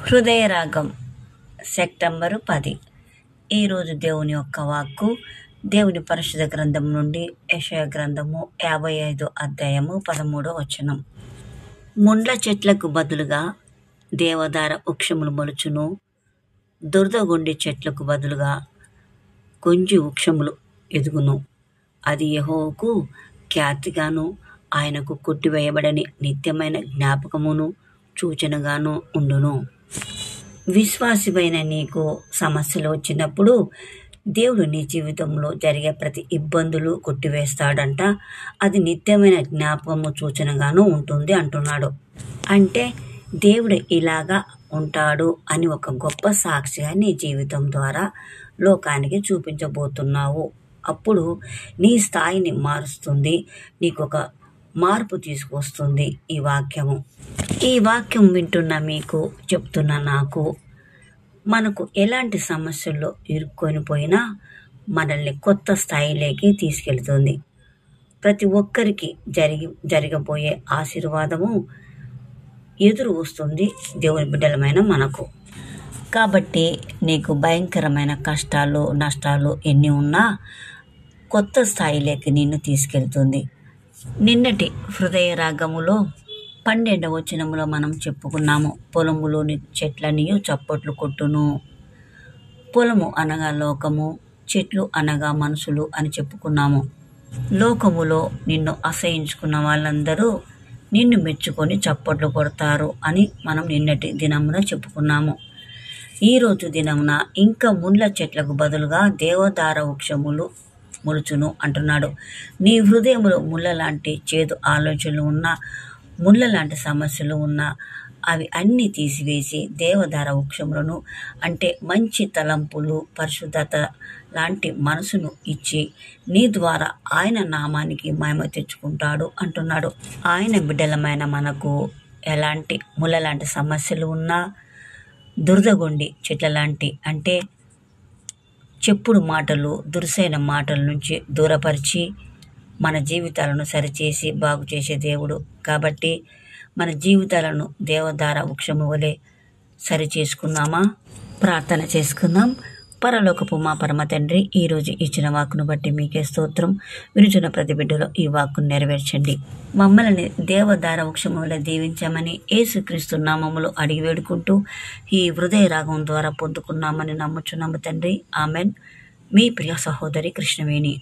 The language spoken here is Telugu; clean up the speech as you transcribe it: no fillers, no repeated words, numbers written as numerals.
హృదయరాగం సెప్టెంబరు 10. ఈరోజు దేవుని యొక్క వాక్కు దేవుని పరిశుద్ధ గ్రంథం నుండి యెషయా గ్రంథము 55 అధ్యాయము 13వ వచనం. ముండ్ల చెట్లకు బదులుగా దేవదార వృక్షములు మొలుచును, దురదగొండి చెట్లకు బదులుగా కొంజి వృక్షములు ఎదుగును. అది యెహోవాకు ఖ్యాతిగాను, ఆయనకు కొట్టివేయబడని నిత్యమైన జ్ఞాపకమును సూచనగాను ఉండును. విశ్వాసివైన నీకు సమస్యలు వచ్చినప్పుడు దేవుడు నీ జీవితంలో జరిగే ప్రతి ఇబ్బందులు కొట్టివేస్తాడంట. అది నిత్యమైన జ్ఞాపకము సూచనగాను ఉంటుంది అంటున్నాడు. అంటే దేవుడు ఇలాగా ఉంటాడు అని ఒక గొప్ప సాక్షిగా నీ జీవితం ద్వారా లోకానికి చూపించబోతున్నావు. అప్పుడు నీ స్థాయిని మారుస్తుంది, నీకు ఒక మార్పు తీసుకొస్తుంది ఈ వాక్యము. ఈ వాక్యం వింటున్న మీకు చెప్తున్న నాకు, మనకు ఎలాంటి సమస్యల్లో ఇరుక్కొని పోయినా మనల్ని కొత్త స్థాయిలోకి తీసుకెళ్తుంది. ప్రతి ఒక్కరికి జరగబోయే ఆశీర్వాదము ఎదురు వస్తుంది దేవుని బిడ్డలమైన మనకు. కాబట్టి నీకు భయంకరమైన కష్టాలు, నష్టాలు ఎన్ని ఉన్నా కొత్త స్థాయిలోకి నిన్ను తీసుకెళ్తుంది. నిన్నటి హృదయ రాగములో 12వ వచనములో మనం చెప్పుకున్నాము, పొలములోని చెట్లని చప్పట్లు కొట్టును. పొలము అనగా లోకము, చెట్లు అనగా మనుషులు అని చెప్పుకున్నాము. లోకములో నిన్ను అసహించుకున్న వాళ్ళందరూ నిన్ను మెచ్చుకొని చప్పట్లు కొడతారు అని మనం నిన్నటి దినమున చెప్పుకున్నాము. ఈరోజు దినమున ఇంకా ముండ్ల చెట్లకు బదులుగా దేవదార వృక్షములు మొలుచును అంటున్నాడు. నీ హృదయంలో ముళ్ళ లాంటి చేదు ఆలోచనలు ఉన్నా, ముళ్ళ లాంటి సమస్యలు ఉన్నా అవి అన్నీ తీసివేసి దేవదార వృక్షములను, అంటే మంచి తలంపులు, పరిశుద్ధత లాంటి మనసును ఇచ్చి నీ ద్వారా ఆయన నామానికి మహిమ తెచ్చుకుంటాడు అంటున్నాడు. ఆయన బిడ్డలమైన మనకు ఎలాంటి ముళ్ళ లాంటి సమస్యలు ఉన్నా, దురదగొండి చెట్ల లాంటి, అంటే చెప్పుడు మాటలు, దురుసైన మాటల నుంచి దూరపరిచి మన జీవితాలను సరిచేసి బాగు చేసే దేవుడు. కాబట్టి మన జీవితాలను దేవదార వృక్షము వలె సరి చేసుకుందామా? ప్రార్థన చేసుకుందాం. పరలోకపు మా పరమ తండ్రి, ఈరోజు ఇచ్చిన వాక్కును బట్టి మీకే స్తోత్రం. వినుచున్న ప్రతి బిడ్డలో ఈ వాక్కును నెరవేర్చండి. మమ్మల్ని దేవదార వృక్షము వలె దీవించామని యేసుక్రీస్తు నామములో అడిగి వేడుకుంటూ ఈ హృదయ రాగం ద్వారా పొందుకున్నామని నమ్ముచున్నాము తండ్రి. ఆమెన్. మీ ప్రియ సహోదరి కృష్ణవేణి.